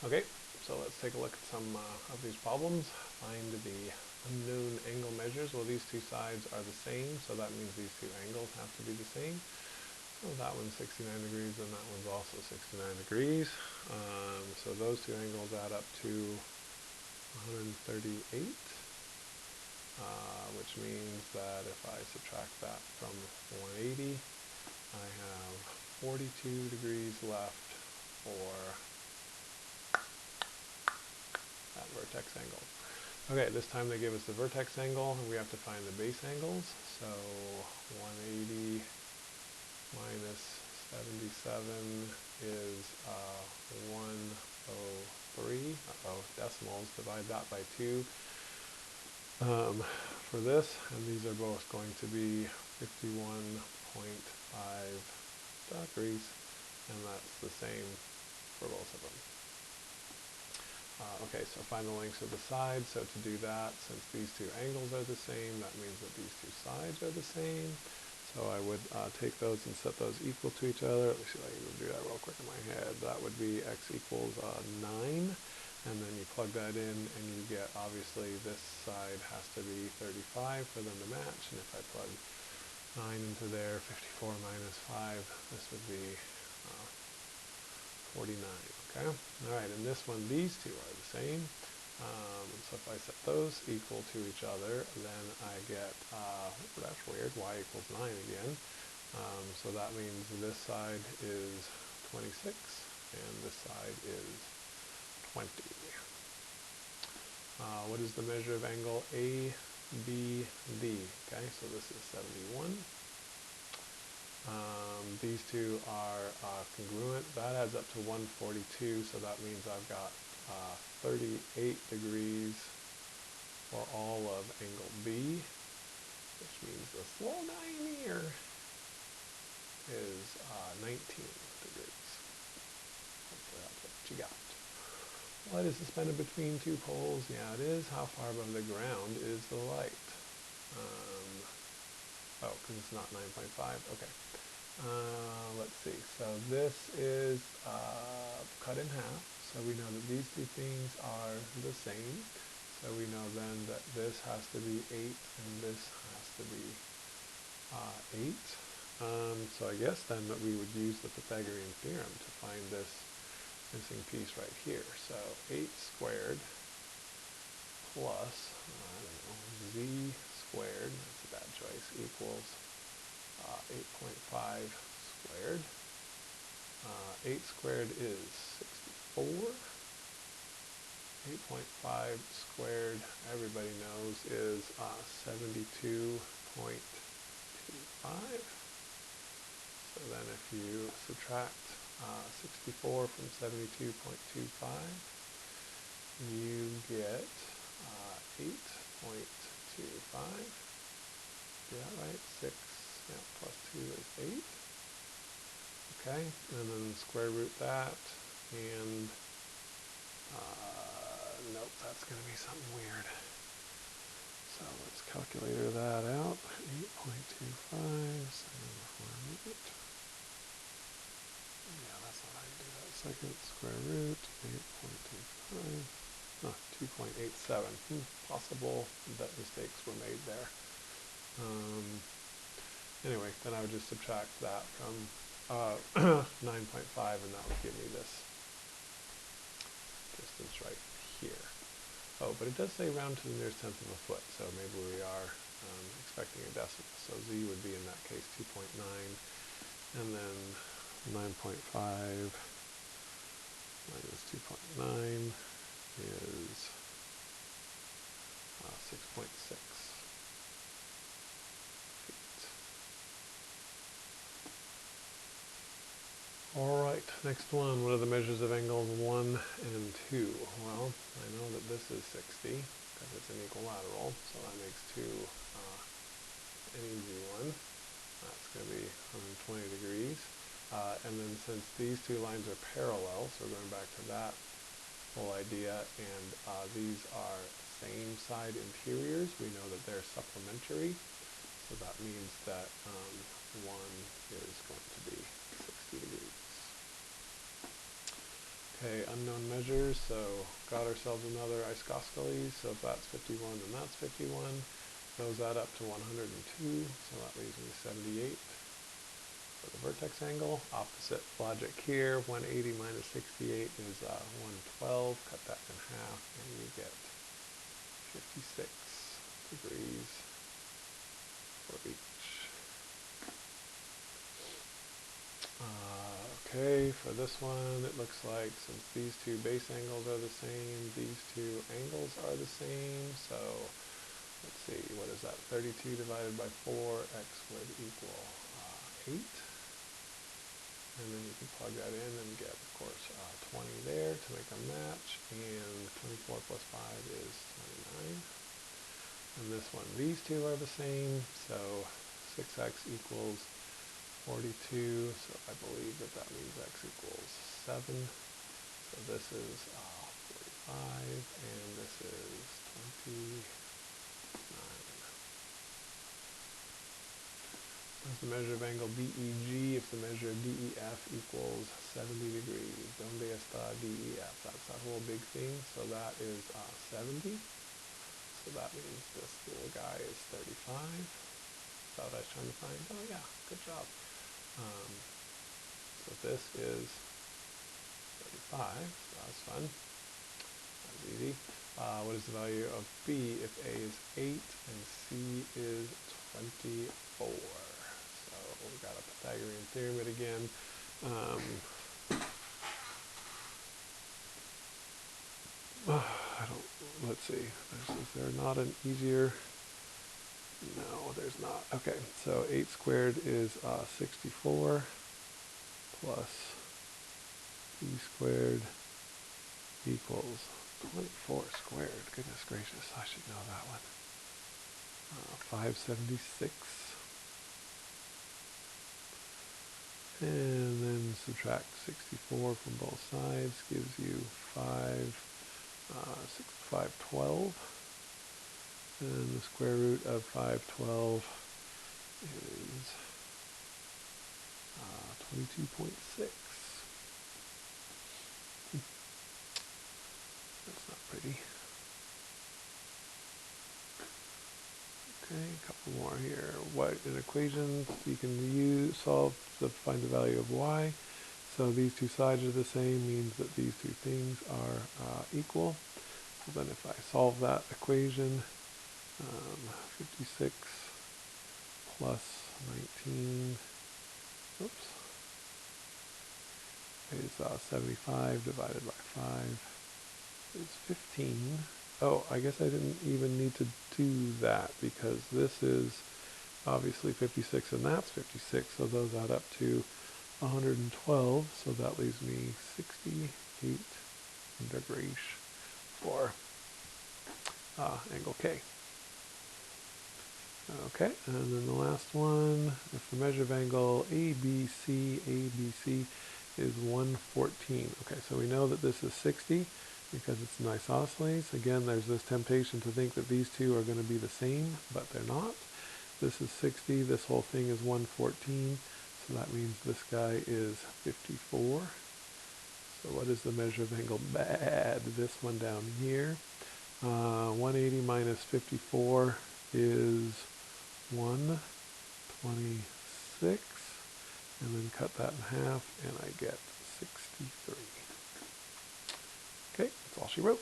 Okay, so let's take a look at some of these problems. Find the unknown angle measures. Well, these two sides are the same, so that means these two angles have to be the same. So that one's 69 degrees and that one's also 69 degrees. So those two angles add up to 138, which means that if I subtract that from 180, I have 42 degrees left for that vertex angle. Okay, this time they give us the vertex angle, and we have to find the base angles. So 180 minus 77 is 103. Uh-oh, decimals, divide that by 2 for this, and these are both going to be 51.5 degrees, and that's the same for both of them. Okay, so find the lengths of the sides. So to do that, since these two angles are the same, that means that these two sides are the same. So I would take those and set those equal to each other. Let me see if I can do that real quick in my head. That would be x equals 9. And then you plug that in and you get, obviously, this side has to be 35 for them to match. And if I plug 9 into there, 54 minus 5, this would be 49. Okay? All right, and this one, these two are the same. So if I set those equal to each other, then I get, that's weird, y equals 9 again. So that means this side is 26 and this side is 20. What is the measure of angle ABD? Okay, so this is 71. These two are congruent. That adds up to 142, so that means I've got 38 degrees for all of angle B, which means this little guy here is 19 degrees. Hopefully that's what you got. Light is suspended between two poles. Yeah, it is. How far above the ground is the light? Oh, because it's not 9.5. Okay. Let's see. So this is cut in half. So we know that these two things are the same. So we know then that this has to be 8 and this has to be 8. So I guess then that we would use the Pythagorean theorem to find this missing piece right here. So 8 squared plus, I don't know, z squared, that's a bad choice, equals 8.5 squared. 8 squared is 64. 8.5 squared, everybody knows, is 72.25. So then if you subtract 64 from 72.25, you get 8.25. Do that right? 6, yeah, plus 2 is 8. Okay, and then square root that, and nope, that's going to be something weird. So let's calculator that out. 8.25, root. Yeah, that's not how you do that. Second square root, 8.25. 2.87. Possible that mistakes were made there. Anyway, then I would just subtract that from 9.5 and that would give me this distance right here. Oh, but it does say round to the nearest tenth of a foot, so maybe we are expecting a decimal. So z would be in that case 2.9, and then 9.5 minus 2.9 is 6.6 feet. All right, next one. What are the measures of angles 1 and 2? Well, I know that this is 60 because it's an equilateral, so that makes 2 an easy one. That's going to be 120 degrees. And then since these two lines are parallel, so we're going back to that whole idea, and these are same side interiors, we know that they're supplementary, so that means that one is going to be 60 degrees. Okay, unknown measures, so got ourselves another isosceles, so if that's 51, then that's 51. Those add up to 102, so that leaves me 78 for the vertex angle. Opposite logic here, 180 minus 68 is 112. Cut that in half, and you get 56 degrees for each. Okay, for this one, it looks like since these two base angles are the same, these two angles are the same, so let's see, what is that? 32 divided by 4, x would equal 8. And then you can plug that in and get, of course, 20 there to make a match, and 24 plus 5 is 29. And this one, these two are the same, so 6x equals 42, so I believe that that means x equals 7. So this is 45, and this is 29. What's the measure of angle DEG if the measure of DEF equals 70 degrees? Donde está DEF? That's that whole big thing, so that is 70. So that means this little guy is 35. That's what I was trying to find. Oh yeah, good job. So this is 35, so that's fun. That's easy. What is the value of B if A is 8 and C is 24? So we got a Pythagorean theorem again. Let's see, is there not an easier? No, there's not. Okay, so 8 squared is 64 plus b squared equals 24 squared. Goodness gracious, I should know that one. 576. And then subtract 64 from both sides gives you 512. And the square root of 512 is 22.6. That's not pretty. Okay, a couple more here. What in equations you can solve to find the value of y. So these two sides are the same, means that these two things are equal. So then if I solve that equation, 56 plus 19, oops, is 75 divided by 5 is 15. Oh, I guess I didn't even need to do that because this is obviously 56 and that's 56, so those add up to 112, so that leaves me 68 degrees for angle K. Okay, and then the last one, if the measure of angle ABC is 114. Okay, so we know that this is 60 because it's an isosceles. Again, there's this temptation to think that these two are going to be the same, but they're not. This is 60, this whole thing is 114, so that means this guy is 54. So what is the measure of angle bad? This one down here. 180 minus 54 is 126, and then cut that in half, and I get 63. Okay, that's all she wrote.